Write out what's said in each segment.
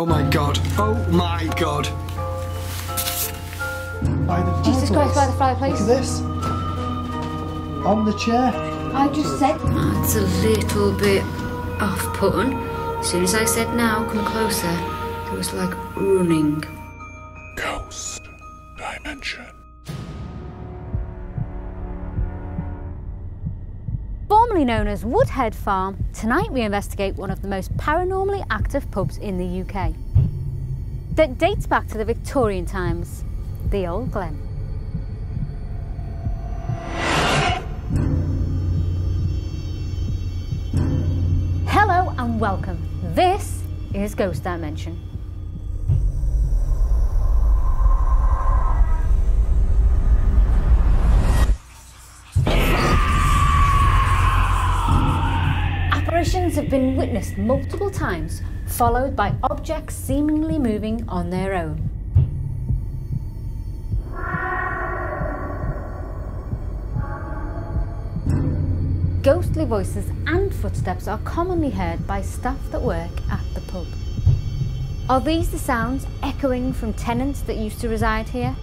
Oh my god. Oh my god. By the Jesus Christ, by the fireplace. Look at this. On the chair. I just said... That's a little bit off-putting. As soon as I said now, come closer, there was like running. Ghost Dimension. Formerly known as Woodhead Farm, tonight we investigate one of the most paranormally active pubs in the UK. That dates back to the Victorian times, the Old Glen. Hello and welcome. This is Ghost Dimension. Apparitions have been witnessed multiple times, followed by objects seemingly moving on their own. Ghostly voices and footsteps are commonly heard by staff that work at the pub. Are these the sounds echoing from tenants that used to reside here?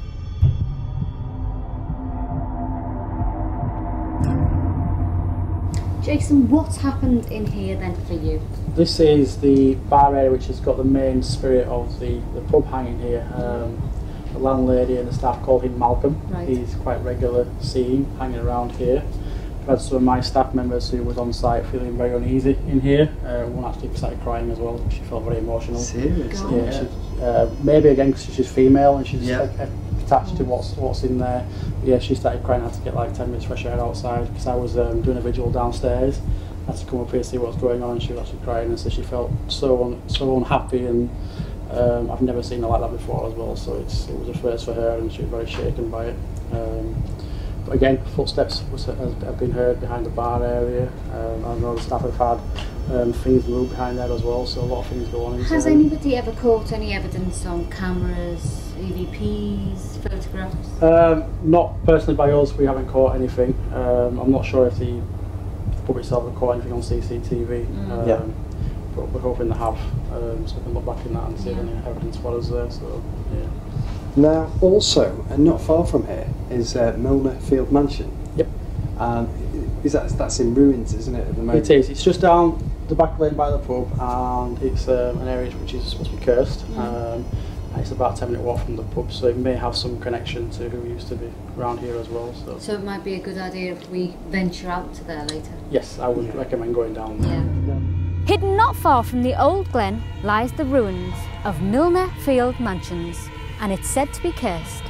Jason, what's happened in here then for you? This is the bar area which has got the main spirit of the pub hanging here. The landlady and the staff call him Malcolm. Right. He's quite regular seeing hanging around here. I've had some of my staff members who was on site feeling very uneasy in here. One actually started crying as well. She felt very emotional. Seriously? Yeah. Maybe again because she's female and she's attached to what's in there. Yeah, she started crying. I had to get like 10 minutes fresh air outside because I was doing a vigil downstairs. I had to come up here to see what's going on, and she was actually crying, and so she felt so unhappy, and I've never seen her like that before as well. So it was a first for her, and she was very shaken by it. But again, footsteps have been heard behind the bar area. I know the staff have had things move behind there as well, so a lot of things go on inside. Has anybody ever caught any evidence on cameras, EVPs, photographs? Not personally by us, we haven't caught anything. I'm not sure if the pub itself have caught anything on CCTV. But we're hoping they have, so we can look back in that and see if any evidence for us there. So yeah. Now, also, and not far from here, is Milner Field Mansion. Yep. That's in ruins, isn't it, at the moment? It is. It's just down the back lane by the pub, and it's an area which is supposed to be cursed. And it's about a 10-minute walk from the pub, so it may have some connection to who used to be around here as well. So it might be a good idea if we venture out to there later. Yes, I would recommend going down there. Yeah. Hidden not far from the Old Glen lies the ruins of Milner Field Mansions, and it's said to be cursed.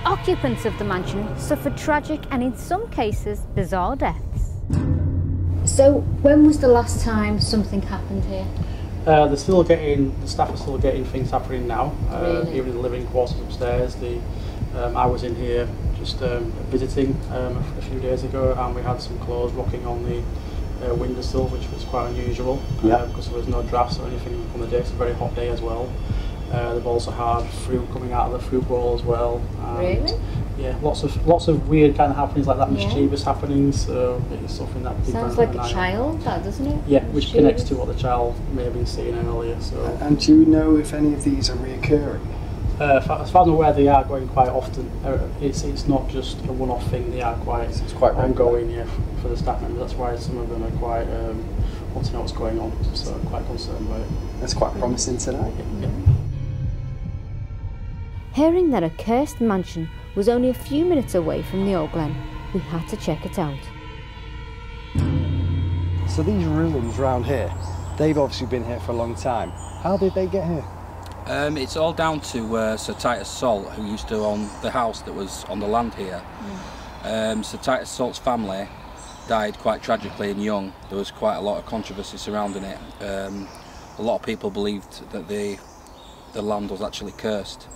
Occupants of the mansion suffered tragic and in some cases bizarre deaths. So when was the last time something happened here? The staff are still getting things happening now. Really? Even in the living quarters upstairs. I was in here just visiting a few days ago, and we had some clothes rocking on the windowsill, which was quite unusual because there was no drafts or anything on the day. It's a very hot day as well. They've also had fruit coming out of the fruit bowl as well. And really? Yeah, lots of weird kind of happenings like that, mischievous happenings. So it's something that people sounds like a child, that doesn't it? Yeah, which connects to what the child may have been seeing earlier. So. And do you know if any of these are reoccurring? As far as I'm aware, they are going quite often. It's not just a one-off thing. They are quite ongoing, for the staff members. That's why some of them are quite want to know what's going on. So I'm quite concerned by it. That's quite promising tonight. Yeah. Hearing that a cursed mansion was only a few minutes away from the Old Glen, we had to check it out. So these ruins round here, they've obviously been here for a long time. How did they get here? It's all down to Sir Titus Salt, who used to own the house that was on the land here. Sir Titus Salt's family died quite tragically and young. There was quite a lot of controversy surrounding it. A lot of people believed that the land was actually cursed.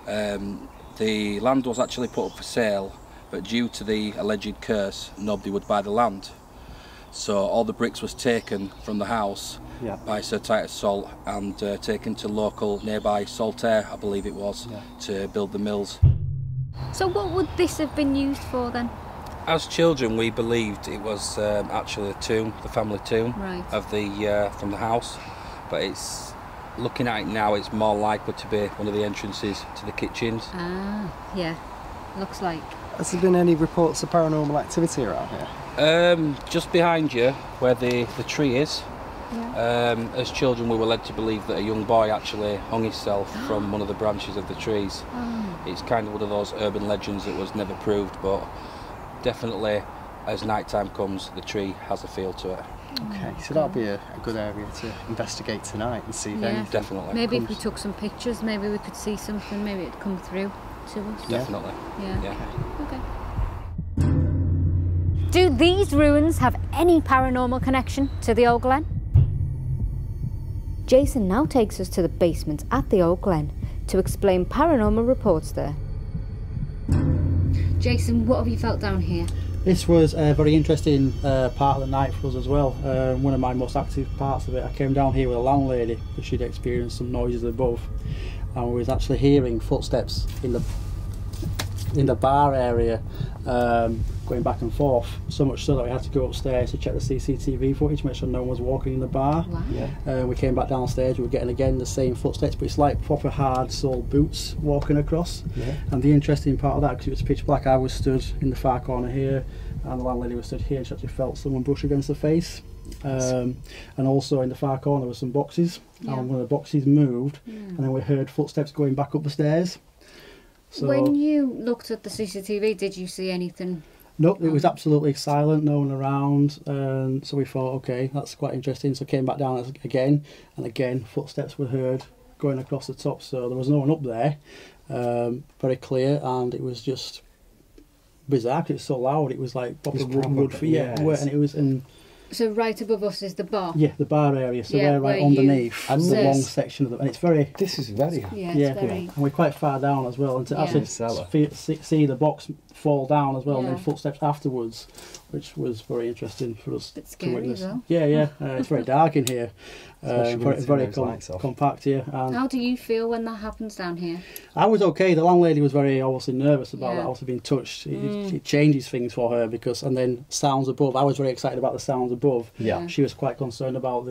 The land was actually put up for sale, but due to the alleged curse, nobody would buy the land. So all the bricks was taken from the house by Sir Titus Salt and taken to local nearby Saltaire, I believe it was, to build the mills. So what would this have been used for then? As children, we believed it was actually a tomb, the family tomb of the from the house, but it's looking at it now, it's more likely to be one of the entrances to the kitchens. Ah, yeah, looks like. Has there been any reports of paranormal activity around here? Just behind you, where the tree is, Yeah. as children we were led to believe that a young boy actually hung himself from one of the branches of the trees. It's kind of one of those urban legends that was never proved, but definitely as night time comes, the tree has a feel to it. Okay, so that'll be a good area to investigate tonight and see if anything. Definitely. Maybe if we took some pictures, maybe we could see something, maybe it'd come through to us. Definitely. Yeah. Okay. Do these ruins have any paranormal connection to the Old Glen? Jason now takes us to the basement at the Old Glen to explain paranormal reports there. Jason, what have you felt down here? This was a very interesting part of the night for us as well. One of my most active parts of it. I came down here with a landlady because she'd experienced some noises above, and we was actually hearing footsteps in the bar area, going back and forth. So much so that we had to go upstairs to check the CCTV footage, make sure no one was walking in the bar. Wow. Yeah. We came back downstairs. We were getting again the same footsteps, but it's like proper hard-soled boots walking across. Yeah. And the interesting part of that, because it was pitch black, I was stood in the far corner here, and the landlady was stood here, and she actually felt someone brush against her face. And also in the far corner there were some boxes, and one of the boxes moved, and then we heard footsteps going back up the stairs. So, when you looked at the CCTV, did you see anything? nope, it was absolutely silent, no one around, and so we thought, okay, that's quite interesting. So came back down again, and again footsteps were heard going across the top, so there was no one up there. Very clear, and it was just bizarre because it was so loud. It was like proper wood, and it was in. So right above us is the bar. Yeah, the bar area. So Yeah, we're right where underneath you- the And long this- section of the, and it's very. This is very. Yeah, Yeah, it's very. and we're quite far down as well, and to Yeah. actually Cellar. see the box fall down as well, and Yeah. then footsteps afterwards, which was very interesting for us Bit to scary witness. as well. Yeah, it's very dark in here, Especially when very, it's very those lights off. compact here. And How do you feel when that happens down here? I was okay. The landlady was very obviously nervous about Yeah. that, also being touched. It changes things for her because, and then sounds above. I was very excited about the sounds above. Yeah. She was quite concerned about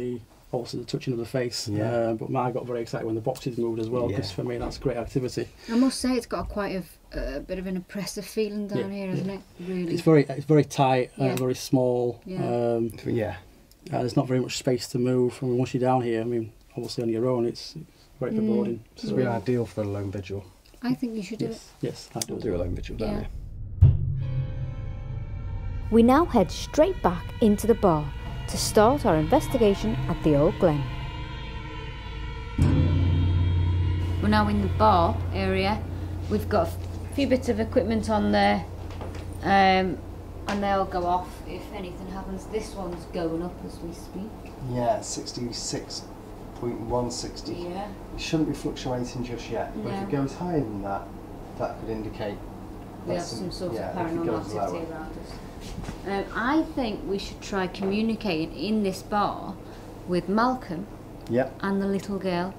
obviously the touching of the face. Yeah. But I got very excited when the boxes moved as well, because Yeah. for me that's great activity. I must say it's got quite a bit of an oppressive feeling down here, hasn't it? Really. It's very tight, Yeah. very small. Yeah. Yeah. There's not very much space to move. I mean, once you're down here, I mean, obviously on your own, it's very foreboding. This would be ideal for a lone vigil. I think you should do it. Yes, I do. We'll do a lone vigil down Yeah. here. We now head straight back into the bar to start our investigation at the Old Glen. We're now in the bar area. We've got a few bits of equipment on there, and they'll go off if anything happens. This one's going up as we speak. Yeah, 66.160. Yeah. It shouldn't be fluctuating just yet, but if No. it goes higher than that, that could indicate We have that's some sort of if it paranormal goes activity lower. around us. I think we should try communicating in this bar with Malcolm Yep, and the little girl.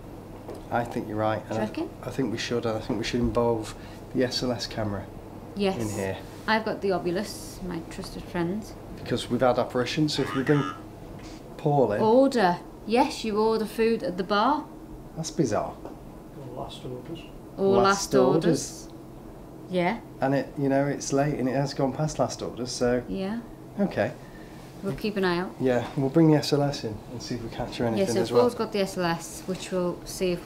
I think you're right. Do you reckon? I think we should, and I think we should involve the SLS camera Yes. in here, I've got the Obulus, my trusted friend. because we've had apparitions, so if we bring Paul in, Order. Yes, you order food at the bar. that's bizarre. Last orders. Or Last last orders. Yeah, And it's late and it has gone past last orders, so yeah. okay. We'll keep an eye out. Yeah, we'll bring the SLS in and see if we capture anything Yes, so as well. Paul's got the SLS, which we'll see if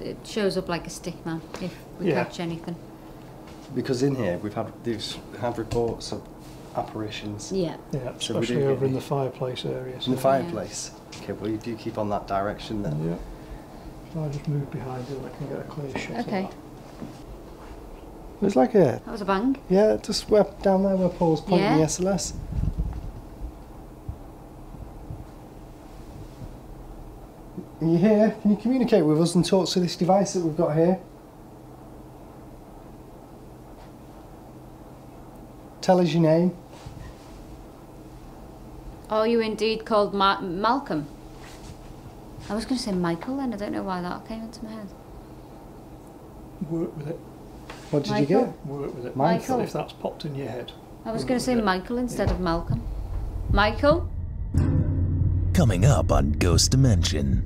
it shows up like a stick man if we catch anything. Because in here we've had reports of apparitions Yeah. Yeah, So we especially do over get in the fireplace area. in the fireplace. Okay, well you do keep on that direction then. Yeah. So I just move behind you and I can get a clear shot Okay. of that. It's like a That was a bang. just down there where Paul's pointing Yeah. the SLS. Are you here? Can you communicate with us and talk to this device that we've got here? Tell us your name. Are you indeed called Malcolm? I was going to say Michael then, I don't know why that came into my head. Work with it. What did Michael? you get? Work with it. Michael. If that's popped in your head. I was Work going to say with it. Michael instead of Malcolm. Michael? Coming up on Ghost Dimension.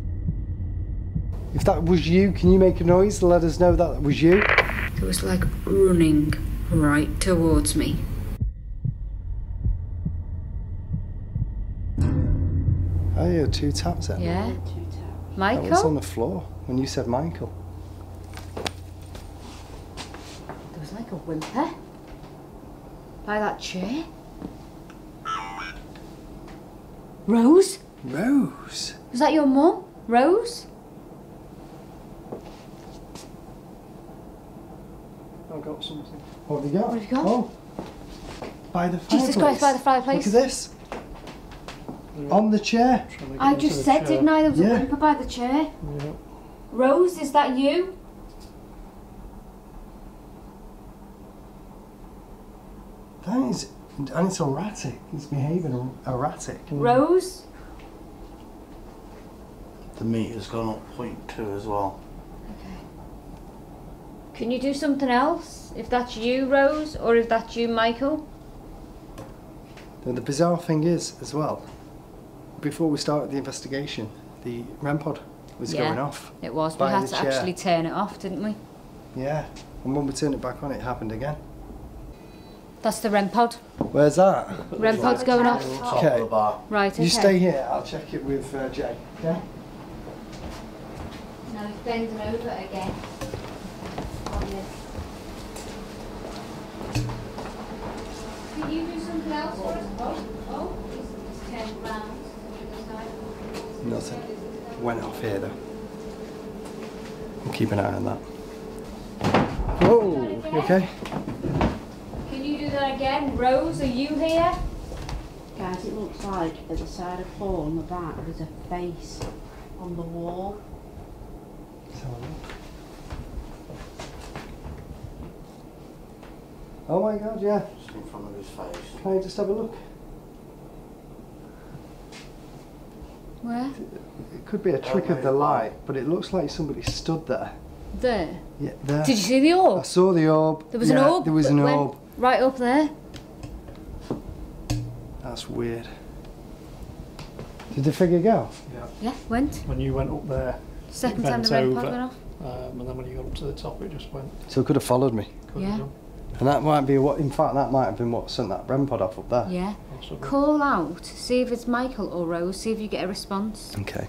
if that was you, can you make a noise to let us know that was you? It was like running right towards me. I heard 2 taps then. Yeah. Two taps. Michael? That was on the floor when you said Michael. There was like a whimper by that chair. Rose? Rose? Was that your mum? Rose? I've got something. What have you got? What have you got? Oh. By the fireplace. Jesus Christ, by the fireplace. Look at this. On the chair. I just said, didn't I? There was a Yeah. whimper by the chair. Yeah. Rose, is that you? That is, and it's erratic. It's behaving erratic. Rose? The meter's gone up 0.2 as well. Okay. Can you do something else? If that's you, Rose, or if that's you, Michael? And the bizarre thing is, as well, before we started the investigation, the REM pod was Yeah. going off. It was. We By had the to chair. actually turn it off, didn't we? Yeah. And when we turned it back on, it happened again. That's the REM pod. Where's that? REM pod's going off. Top Okay. of the bar. Right, okay. You stay here, I'll check it with Jay. Okay? Now it's bending over again. On this. Can you do something else for us? Oh, it's turned round to the other side. Nothing. Went off here though. We'll keep an eye on that. Whoa, you okay? Can you do that again? Rose, are you here? Guys, it looks like at the side of the floor on the back there's a face on the wall. Let's have a look. Oh my god, yeah. Just in front of his face. Can I just have a look? Where? It could be a trick of the light, but it looks like somebody stood there. There. Yeah, there. Did you see the I orb? saw the orb. There was an orb. There was that an went orb. right up there. That's weird. Did the figure go? Yeah, went. When you went up there, Second it time the bent REM pod over, went off. and then when you got up to the top, it just went. So it could have followed me. Could Yeah. have done, And that might be what, in fact, that might have been what sent that REM pod off up there. Yeah. possibly. Call out, see if it's Michael or Rose, see if you get a response. Okay.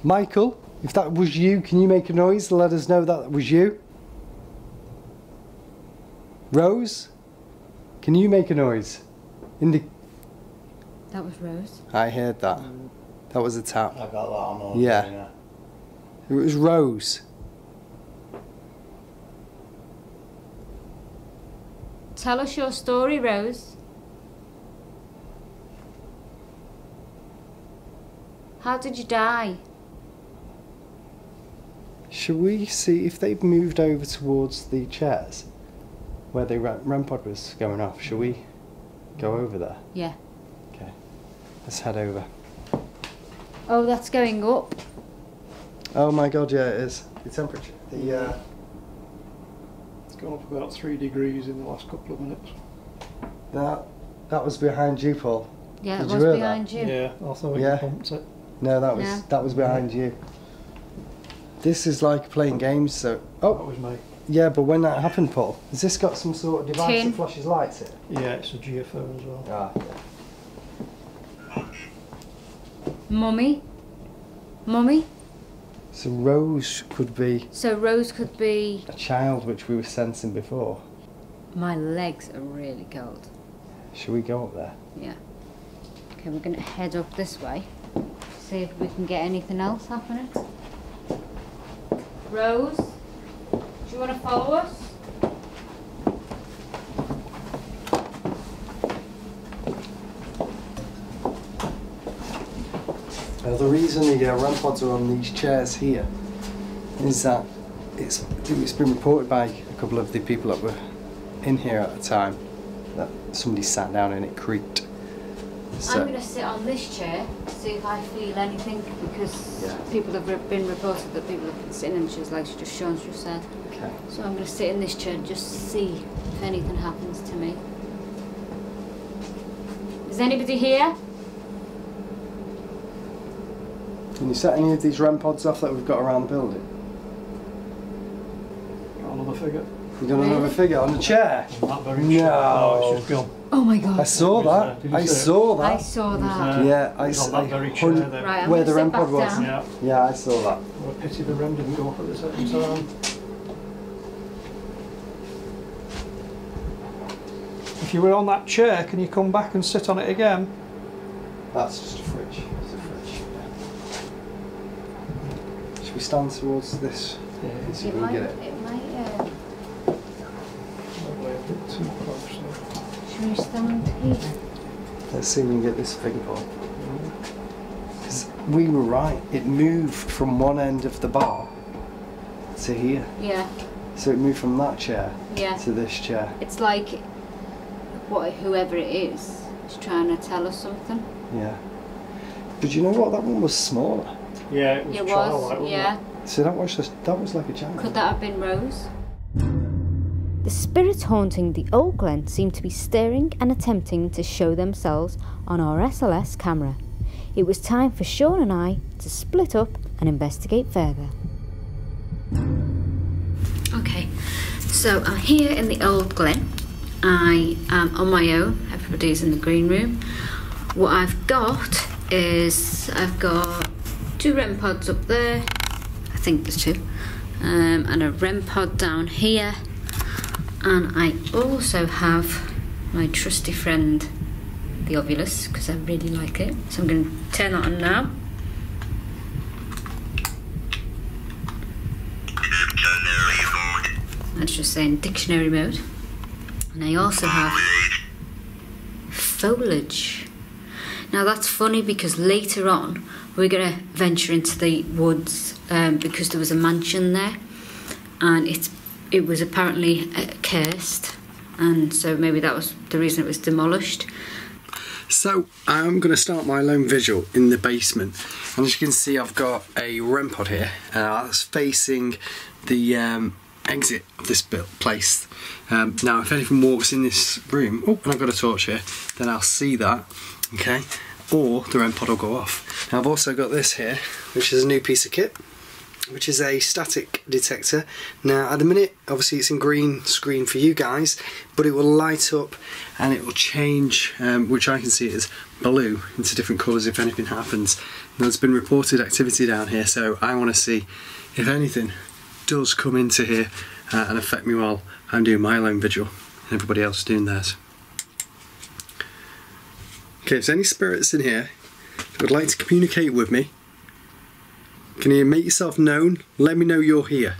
Michael, if that was you, can you make a noise to let us know that was you? Rose, can you make a noise? That was Rose. I heard that. That was a tap. I got that on. Yeah. It was Rose. Tell us your story, Rose. How did you die? Should we see if they've moved over towards the chairs where the REM pod was going off? Should we go over there? Yeah. Okay. Let's head over. Oh, that's going up. Oh my god, yeah, it is. The temperature. The It's gone up about 3 degrees in the last couple of minutes. that was behind you, Paul. Yeah, Did it you was hear behind you. Yeah, I thought Yeah. you pumped it. No, that No. was behind you. This is like playing games, so That oh was me. yeah, but when that happened, Paul, has this got some sort of device Tin. that flashes lights here? Yeah, it's a geophone as well. Ah, yeah. Mummy? Mummy? So Rose could be So Rose could be... a child, which we were sensing before. My legs are really cold. Should we go up there? Yeah. Okay, we're going to head up this way. See if we can get anything else happening. Rose? Do you want to follow us? The reason the REM pods are on these chairs here is that it's been reported by a couple of the people that were in here at the time that somebody sat down and it creaked. I'm going to sit on this chair, see if I feel anything, because Yeah. people have been reported that people have been sitting in chairs like just Sean's just said. Okay. So I'm going to sit in this chair and just see if anything happens to me. Is anybody here? Can you set any of these REM pods off that we've got around the building? Got another figure. You got another figure on a chair? Not very chair. No, it's just gone. Oh my god. I saw that. Did you I see it? saw that. I saw that. Yeah, I It's on saw that very chair there. Right, I'm where gonna the REM sit pod back was. down. Yeah. Yeah, I saw that. What a pity the REM didn't go off at the second time. If you were on that chair, can you come back and sit on it again? That's just a fridge. It's a fridge. Yeah. Should we stand towards this? Yeah. See if It we can might, get it. Probably a bit too close. Should we stand here? Let's see if we can get this thing on. Because we were right. It moved from one end of the bar to here. Yeah, So it moved from that chair yeah. to this chair. It's like whoever it is trying to tell us something. Yeah. But you know what? That one was smaller. Yeah, it was It childlike, was, wasn't yeah. So that was like a giant. Could that have been Rose? The spirits haunting the Old Glen seemed to be stirring and attempting to show themselves on our SLS camera. It was time for Sean and I to split up and investigate further. Okay, so I'm here in the Old Glen. I am on my own. Everybody's in the green room. What I've got is I've got 2 REM pods up there. I think there's 2. And a REM pod down here. And I also have my trusty friend, the Ovulus, because I really like it. So I'm going to turn that on now. That's just saying dictionary mode. And I also have foliage. Now that's funny because later on we're going to venture into the woods because there was a mansion there, and it was apparently cursed, and so maybe that was the reason it was demolished. So I'm going to start my lone vigil in the basement, and as you can see I've got a REM pod here that's facing the exit of this place. Now if anyone walks in this room, oh, and I've got a torch here, then I'll see that, okay, or the REM pod will go off. Now I've also got this here, which is a new piece of kit, which is a static detector. Now at the minute obviously it's in green screen for you guys, but it will light up and it will change, which I can see it as blue, into different colours if anything happens. Now there's been reported activity down here, so I want to see if anything does come into here and affect me while I'm doing my lone vigil and everybody else is doing theirs. Okay, if there's any spirits in here that would like to communicate with me, can you make yourself known? Let me know you're here.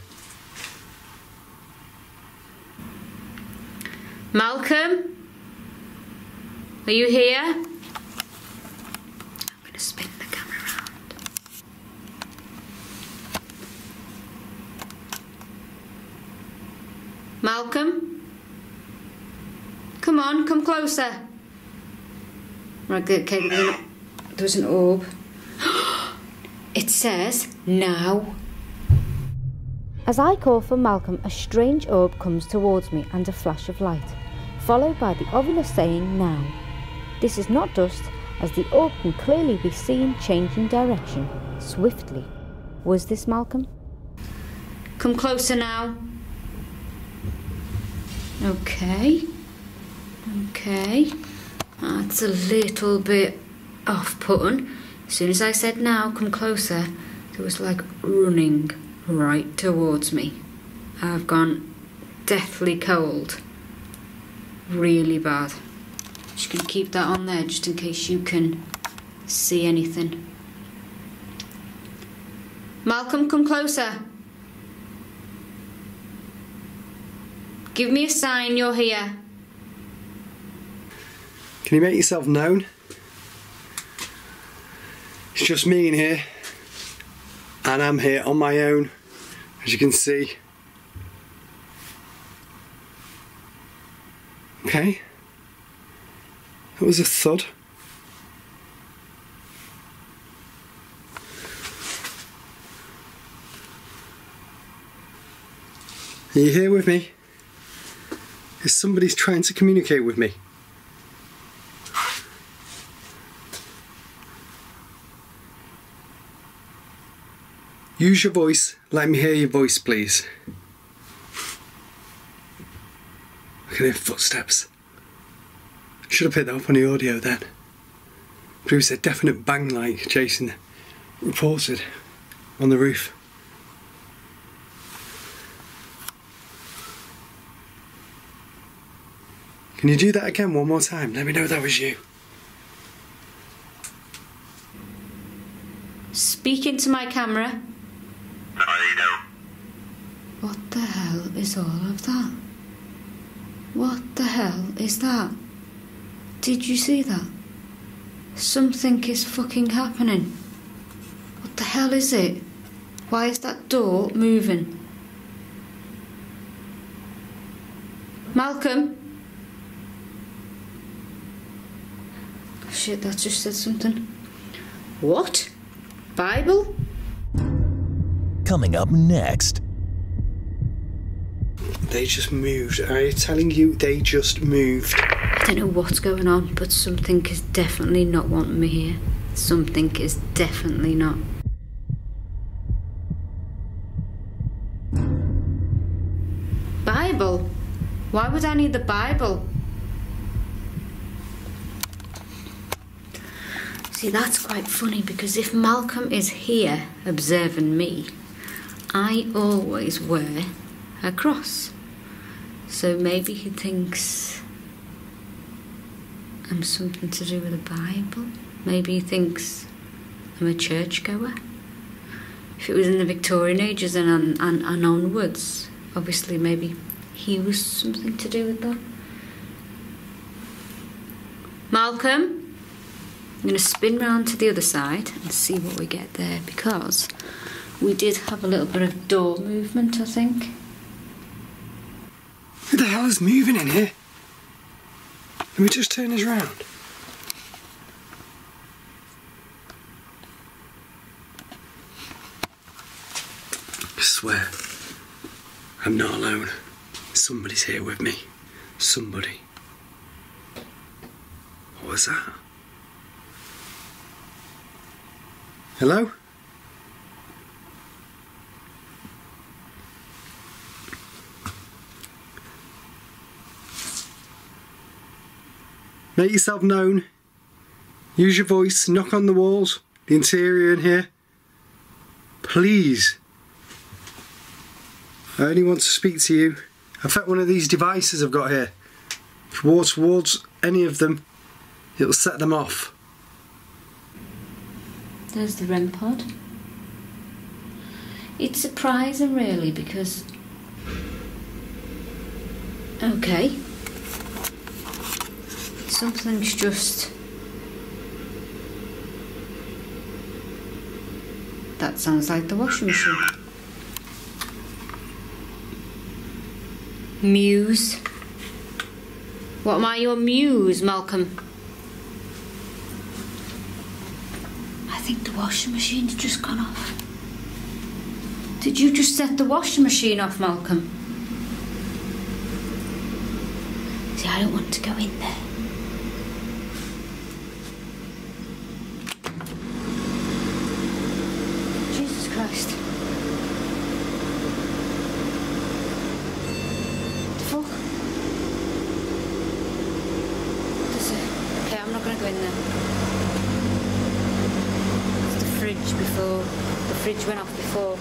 Malcolm? Are you here? I'm going to spin the camera around. Malcolm? Come on, come closer. Right, okay, there's an orb. It says, now. As I call for Malcolm, a strange orb comes towards me and a flash of light, followed by the Ovulus saying, now. This is not dust, as the orb can clearly be seen changing direction, swiftly. Was this Malcolm? Come closer now. Okay. Okay. That's a little bit off-putting. As soon as I said now, come closer, there was like running right towards me. I've gone deathly cold. Really bad. Just gonna keep that on there just in case you can see anything. Malcolm, come closer. Give me a sign you're here. Can you make yourself known? It's just me in here, and I'm here on my own, as you can see. Okay, that was a thud. Are you here with me? Is somebody trying to communicate with me? Use your voice. Let me hear your voice, please. I can hear footsteps. Should have picked that up on the audio then. But it was a definite bang like Jason reported on the roof. Can you do that again one more time? Let me know that was you. Speak into my camera. What the hell is all of that? What the hell is that? Did you see that? Something is fucking happening. What the hell is it? Why is that door moving? Malcolm? Shit, that just said something. What? Bible? Coming up next. They just moved. I'm telling you, they just moved. I don't know what's going on, but something is definitely not wanting me here. Something is definitely not. Bible? Why would I need the Bible? See, that's quite funny, because if Malcolm is here observing me, I always wear a cross. So maybe he thinks I'm something to do with the Bible. Maybe he thinks I'm a churchgoer. If it was in the Victorian ages and onwards, obviously maybe he was something to do with that. Malcolm? I'm going to spin round to the other side and see what we get there, because we did have a little bit of door movement, I think. Who the hell is moving in here? Let me just turn this round. I swear, I'm not alone. Somebody's here with me. Somebody. What was that? Hello? Make yourself known. Use your voice. Knock on the walls. The interior in here. Please. I only want to speak to you. Affect one of these devices I've got here. If you walk towards any of them, it'll set them off. There's the REM pod. It's surprising, really, because... Okay. Something's just... That sounds like the washing machine. Muse. What am I, your muse, Malcolm? I think the washing machine's just gone off. Did you just set the washing machine off, Malcolm? See, I don't want to go in there. Jesus Christ. The fuck? What is it? Okay, I'm not going to go in there. Before the fridge went off, before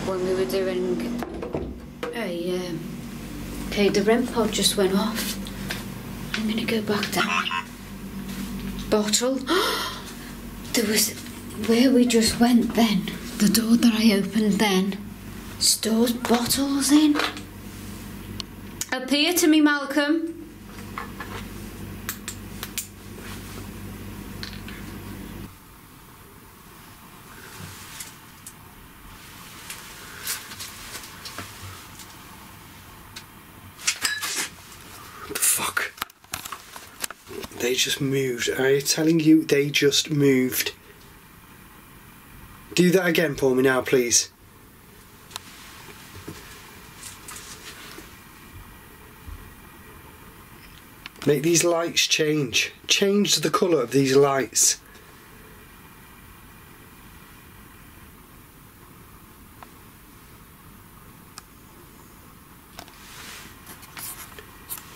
when we were doing okay, the REM pod just went off. I'm gonna go back down. Bottle. There was where we just went then. The door that I opened then stores bottles in. Appear to me, Malcolm. They just moved. I'm telling you, they just moved. Do that again for me now, please. Make these lights change. Change the colour of these lights.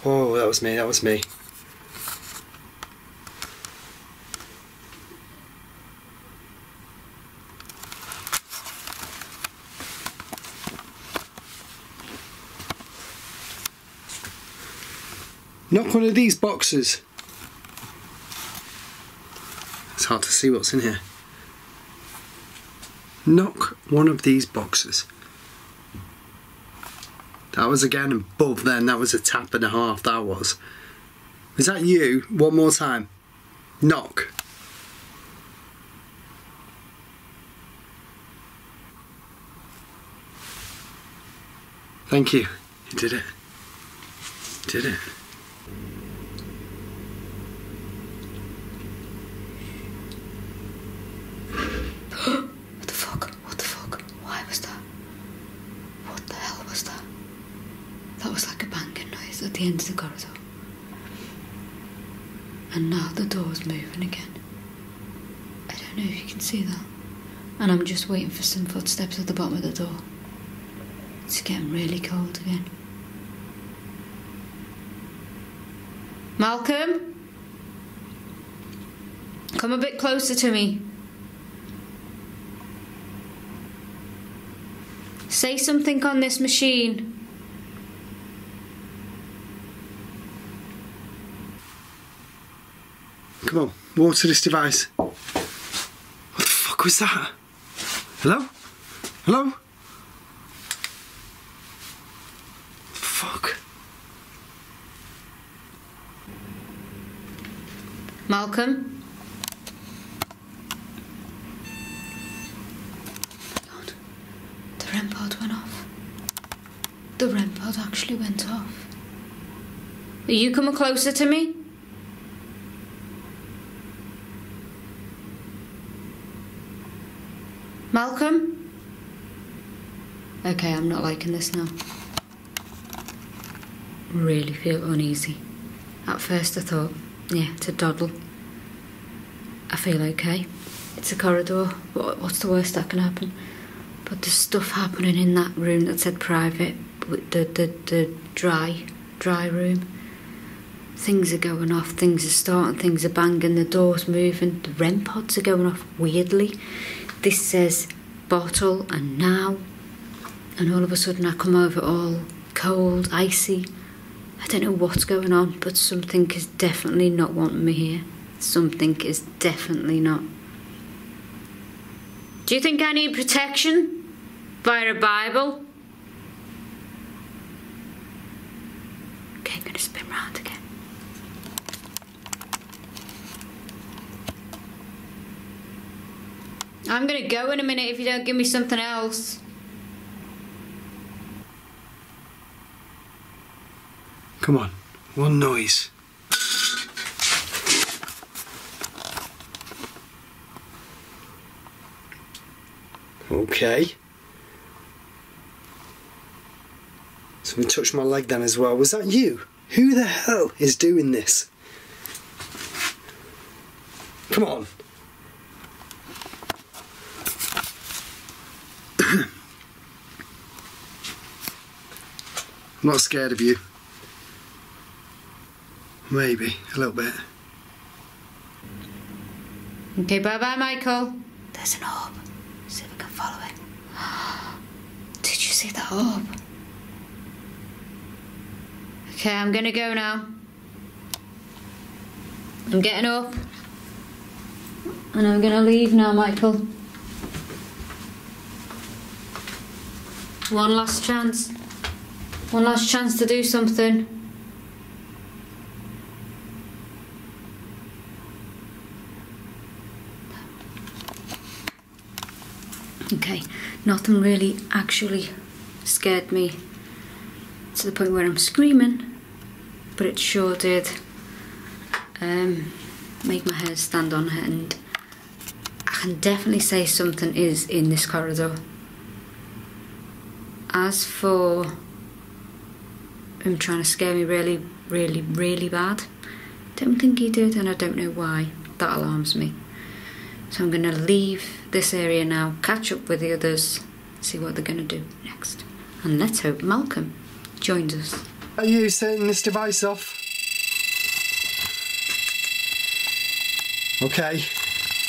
Oh, that was me, that was me. Knock one of these boxes. It's hard to see what's in here. Knock one of these boxes. That was again above then, that was a tap and a half, that was. Is that you? One more time. Knock. Thank you. You did it. You did it. What the fuck? What the fuck? Why was that? What the hell was that? That was like a banging noise at the end of the corridor. And now the door's moving again. I don't know if you can see that. And I'm just waiting for some footsteps at the bottom of the door. It's getting really cold again. Malcolm? Come a bit closer to me. Say something on this machine. Come on, water this device. What the fuck was that? Hello? Hello? Fuck. Malcolm? God, the REM pod went off. The REM pod actually went off. Are you coming closer to me? Malcolm? Okay, I'm not liking this now. Really feel uneasy. At first I thought, yeah, it's a doddle. I feel okay. It's a corridor. What's the worst that can happen? But there's stuff happening in that room that said private. The dry room. Things are going off, things are starting, things are banging, the door's moving, the REM pods are going off weirdly. This says bottle and now. And all of a sudden I come over all cold, icy. I don't know what's going on, but something is definitely not wanting me here. Something is definitely not. Do you think I need protection? Via a Bible? Okay, I'm going to spin round again. I'm going to go in a minute if you don't give me something else. Come on, one noise. Okay. Someone touched my leg then as well. Was that you? Who the hell is doing this? Come on. I'm not scared of you. Maybe, a little bit. Okay, bye-bye, Michael. There's an orb. See if we can follow it. Did you see that orb? Okay, I'm gonna go now. I'm getting up. And I'm gonna leave now, Michael. One last chance. One last chance to do something. Okay, nothing really actually scared me to the point where I'm screaming, but it sure did make my hair stand on end. I can definitely say something is in this corridor. As for him trying to scare me really, really, really bad, don't think he did, and I don't know why. That alarms me. So I'm going to leave this area now, catch up with the others, see what they're going to do next. And let's hope Malcolm joins us. Are you setting this device off? Okay.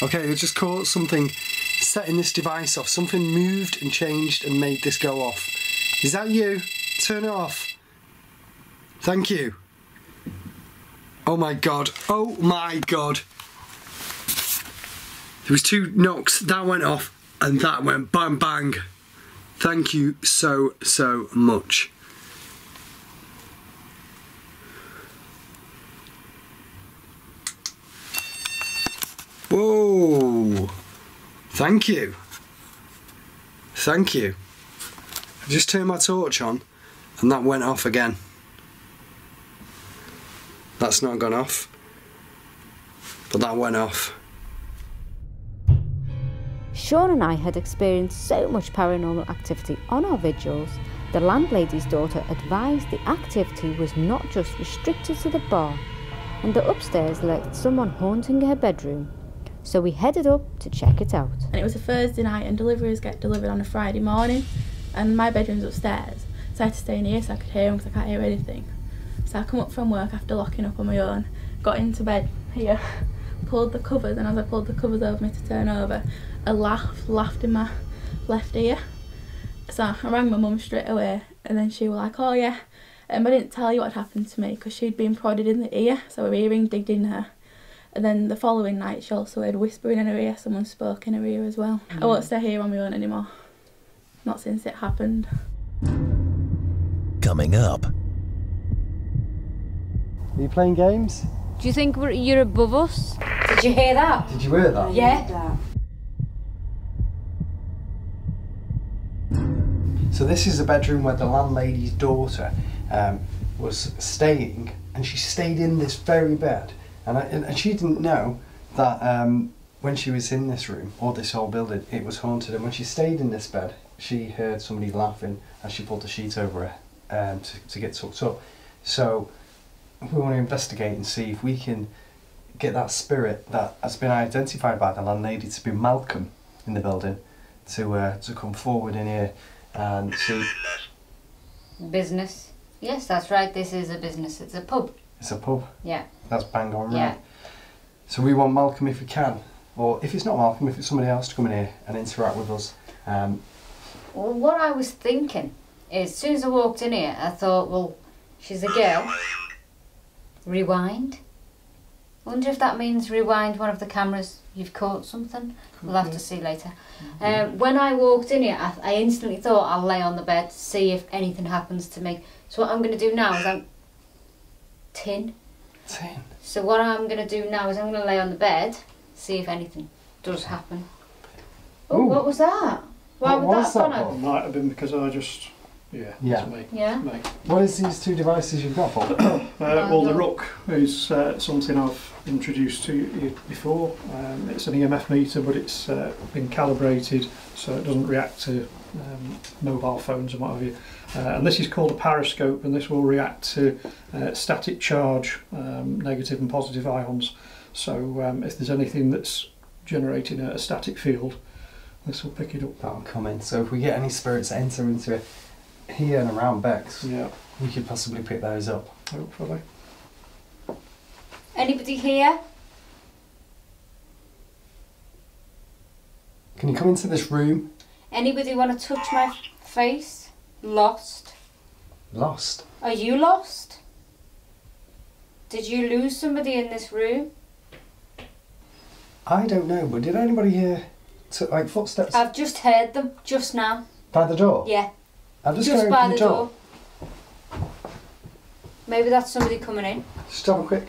Okay, I just caught something setting this device off. Something moved and changed and made this go off. Is that you? Turn it off. Thank you. Oh my god. Oh my god. There was 2 knocks. That went off and that went bang bang. Thank you so much. Whoa. Thank you. Thank you. I just turned my torch on and that went off again. That's not gone off, but that went off. Sean and I had experienced so much paranormal activity on our vigils, the landlady's daughter advised the activity was not just restricted to the bar, and the upstairs let someone haunting her bedroom. So we headed up to check it out. And it was a Thursday night and deliveries get delivered on a Friday morning, and my bedroom's upstairs, so I had to stay in here so I could hear them because I can't hear anything. So I come up from work after locking up on my own, got into bed here, pulled the covers, and as I pulled the covers over me to turn over, a laughed in my left ear. So I rang my mum straight away, and then she was like, oh yeah, I didn't tell you what had happened to me because she'd been prodded in the ear, so her earring digged in her. And then the following night she also heard whispering in her ear, someone spoke in her ear as well. I won't stay here on my own anymore, not since it happened. Coming up. Are you playing games? Do you think you're above us? Did you hear that? Did you hear that? Yeah. So this is the bedroom where the landlady's daughter was staying, and she stayed in this very bed, and she didn't know that when she was in this room, or this whole building, it was haunted, and when she stayed in this bed, she heard somebody laughing as she pulled the sheet over her to get tucked up. So we want to investigate and see if we can get that spirit that has been identified by the landlady to be Malcolm in the building to come forward in here and see. Business. Yes, that's right. This is a business. It's a pub. It's a pub. Yeah. That's bang on right. Yeah. So we want Malcolm if we can, or if it's not Malcolm, if it's somebody else to come in here and interact with us. Well, what I was thinking is, as soon as I walked in here, I thought, well, she's a girl. Rewind. I wonder if that means rewind one of the cameras. You've caught something. We'll have to see later. When I walked in here, I instantly thought I'll lay on the bed, see if anything happens to me. So what I'm going to do now is Tin. So what I'm going to do now is I'm going to lay on the bed, see if anything does happen. Oh, what was that? Why would that have gone It might have been because I just... Yeah. It's me. Yeah. Me. What is these 2 devices you've got, Paul? Well, the Rook is something I've introduced to you before. It's an EMF meter, but it's been calibrated so it doesn't react to mobile phones and what have you. And this is called a periscope, and this will react to static charge, negative and positive ions. So if there's anything that's generating a static field, this will pick it up. That'll come in. So if we get any spirits that enter into it here and around Bex, we could possibly pick those up. Hopefully. Anybody here? Can you come into this room? Anybody want to touch my face? Lost. Lost? Are you lost? Did you lose somebody in this room? I don't know, but did anybody hear like footsteps? I've just heard them just now. By the door? Yeah. I'm just Just going by to the door. Maybe that's somebody coming in. Just have a quick.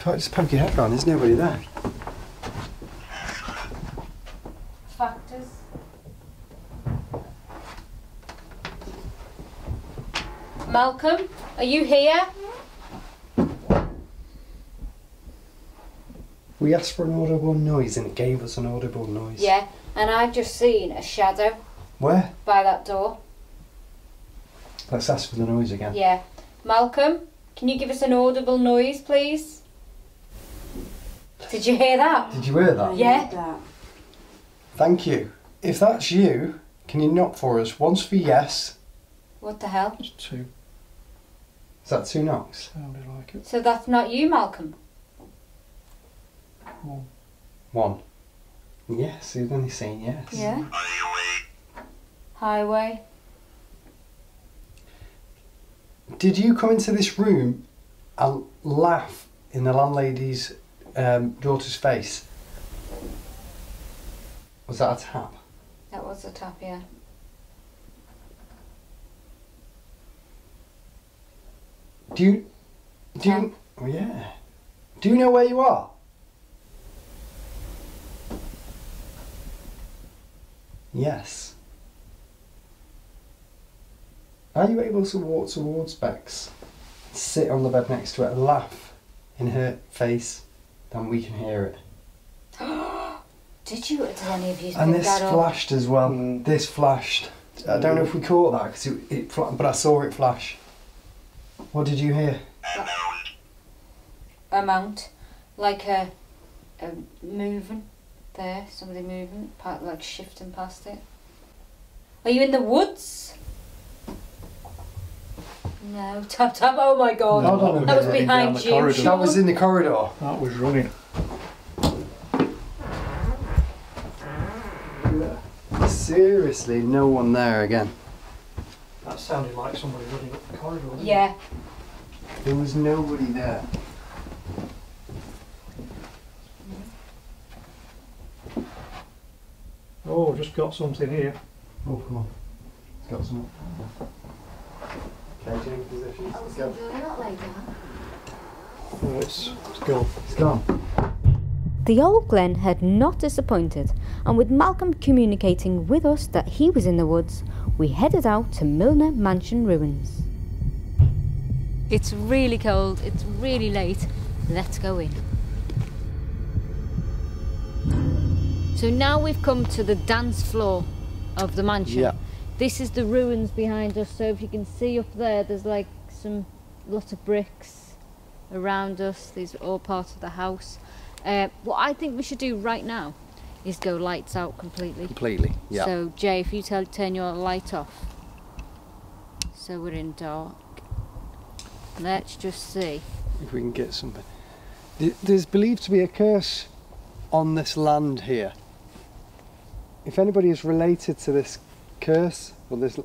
Just poke your head around, there's nobody there. Factors. Malcolm, are you here? We asked for an audible noise and it gave us an audible noise. Yeah, and I've just seen a shadow. Where? By that door. Let's ask for the noise again. Yeah. Malcolm, can you give us an audible noise, please? Did you hear that? Did you hear that? Yeah. Thank you. If that's you, can you knock for us? Once for yes, What the hell? It's 2. Is that 2 knocks? Sounded like it. So that's not you, Malcolm? 1. 1. Yes, he's only saying yes. Yeah. Highway. Did you come into this room and laugh in the landlady's daughter's face? Was that a tap? That was a tap, yeah. Do you, oh yeah. Do you know where you are? Yes. Are you able to walk towards Bex, sit on the bed next to her and laugh in her face? Then we can hear it. Did you? Did any of you And pick this that up? flashed as well. This flashed. I don't know if we caught that because but I saw it flash. What did you hear? A mount, like a moving there, somebody moving, like shifting past it. Are you in the woods? No, tap tap. Oh my god, No, that was behind you. corridor. That was in the corridor. That was running. Seriously, no one there again. That sounded like somebody running up the corridor. Didn't Yeah. There was nobody there. Oh, just got something here. Oh, come on. It's got some. Okay, change positions. Let's go. Oh, it's gone. It's gone. The Old Glen had not disappointed, and with Malcolm communicating with us that he was in the woods, we headed out to Milner Mansion ruins. It's really cold, it's really late. Let's go in. So now we've come to the dance floor of the mansion. Yeah. This is the ruins behind us, so if you can see up there, there's like lot of bricks around us. These are all part of the house. What I think we should do right now is go lights out completely. Completely, yeah. So Jay, if you turn your light off. So we're in dark. Let's just see. If we can get something. There's believed to be a curse on this land here. If anybody is related to this curse or this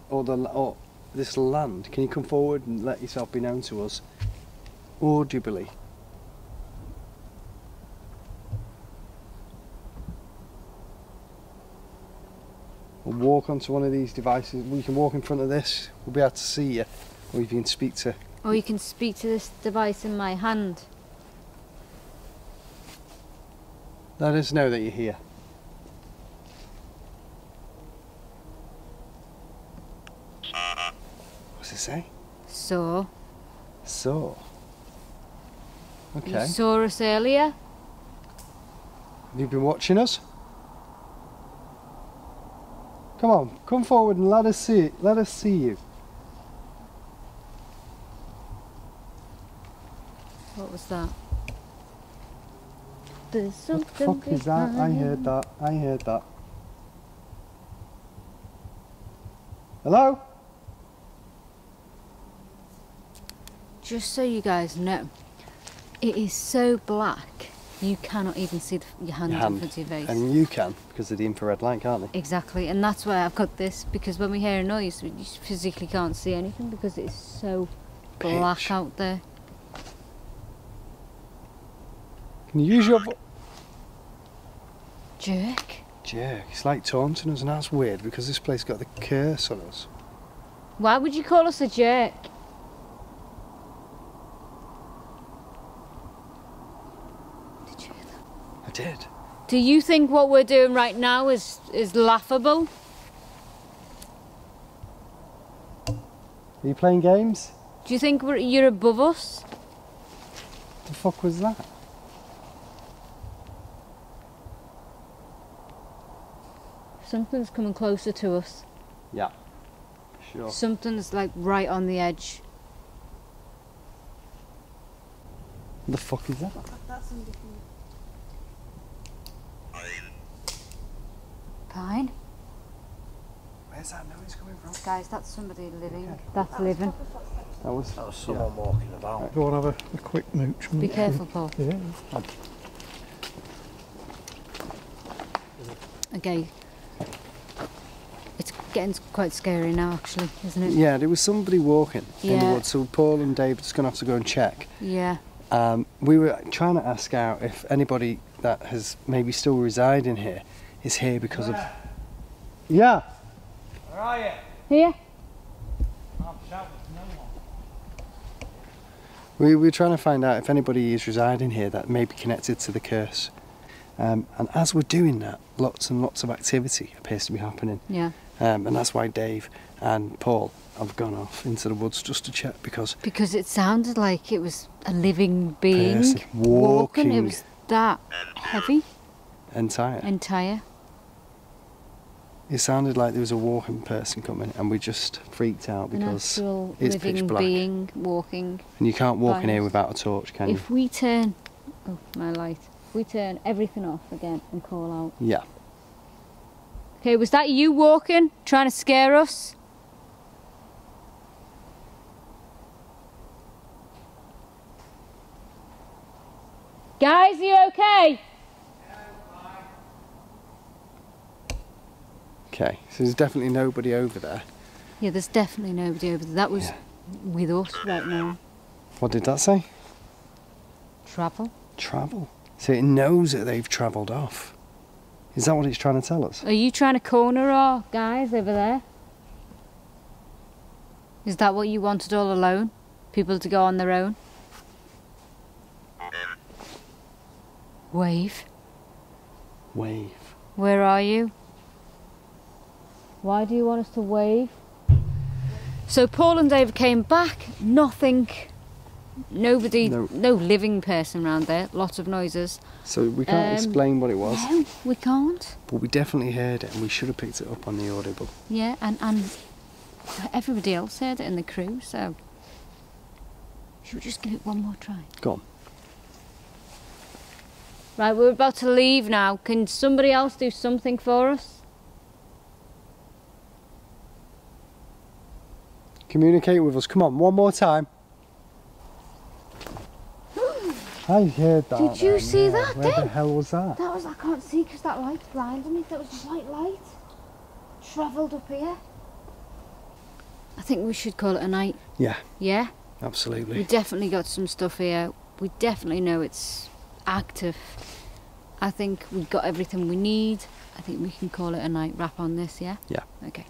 land, can you come forward and let yourself be known to us audibly? We'll walk onto one of these devices. We can walk in front of this. We'll be able to see you, or you can speak to. Or you can speak to this device in my hand. Let us know that you're here. What's it say? So. So. Okay. You saw us earlier? Have you been watching us? Come on, come forward and let us see it. Let us see you. What was that? There's something. What the fuck is that? I heard that. I heard that. Hello? Just so you guys know, it is so black you cannot even see your hand in front of your face. And you can, because of the infrared light, can't they? Exactly, and that's why I've got this, because when we hear a noise, we just physically can't see anything because it's so black out there. Can you use your Jerk? Jerk. It's like taunting us, and that's weird because this place got the curse on us. Why would you call us a jerk? Did you hear that? I did. Do you think what we're doing right now is laughable? Are you playing games? Do you think you're above us? What the fuck was that? Something's coming closer to us. Yeah. Sure. Something's like right on the edge. What the fuck is that? Pine? Where's Where's that noise coming from? Guys, that's somebody living. That's living. That was someone walking about. Right, go on, have a quick mooch. Be careful, Paul. Yeah. Okay. It's getting quite scary now, actually, isn't it? Yeah, there was somebody walking in the Yeah. woods, so Paul and Dave are just going to have to go and check. Yeah. We were trying to ask out if anybody that has maybe still residing here is here because of... Yeah. Where are you? Here. I'm shouting to no one. We were trying to find out if anybody is residing here that may be connected to the curse. And as we're doing that, lots and lots of activity appears to be happening. Yeah. And that's why Dave and Paul have gone off into the woods just to check because it sounded like it was a living being person walking. It was that heavy. Entire. It sounded like there was a walking person coming, and we just freaked out because An actual it's living pitch black. being walking. And you can't walk in by here us. without a torch, can you? If we turn, oh my light, if we turn everything off again and call out. Yeah. Okay, was that you walking, trying to scare us? Guys, are you okay? Okay, so there's definitely nobody over there. Yeah, there's definitely nobody over there. That was with us right now. What did that say? Travel. Travel. So it knows that they've travelled off. Is that what it's trying to tell us? Are you trying to corner our guys over there? Is that what you wanted all alone? People to go on their own? Wave. Wave. Where are you? Why do you want us to wave? So Paul and Dave came back, nothing, nobody, no living person around there, lots of noises. So we can't explain what it was. No, we can't. But we definitely heard it, and we should have picked it up on the audible. Yeah, and everybody else heard it in the crew, so should we just give it one more try? Go on. Right, we're about to leave now. Can somebody else do something for us? Communicate with us. Come on, one more time. I heard that. Did you see that Where then? the hell was that? That was, I can't see because that light blinded me. That was a white light. Travelled up here. I think we should call it a night. Yeah. Yeah? Absolutely. We definitely got some stuff here. We definitely know it's active. I think we've got everything we need. I think we can call it a night. Wrap on this, yeah? Yeah. Okay.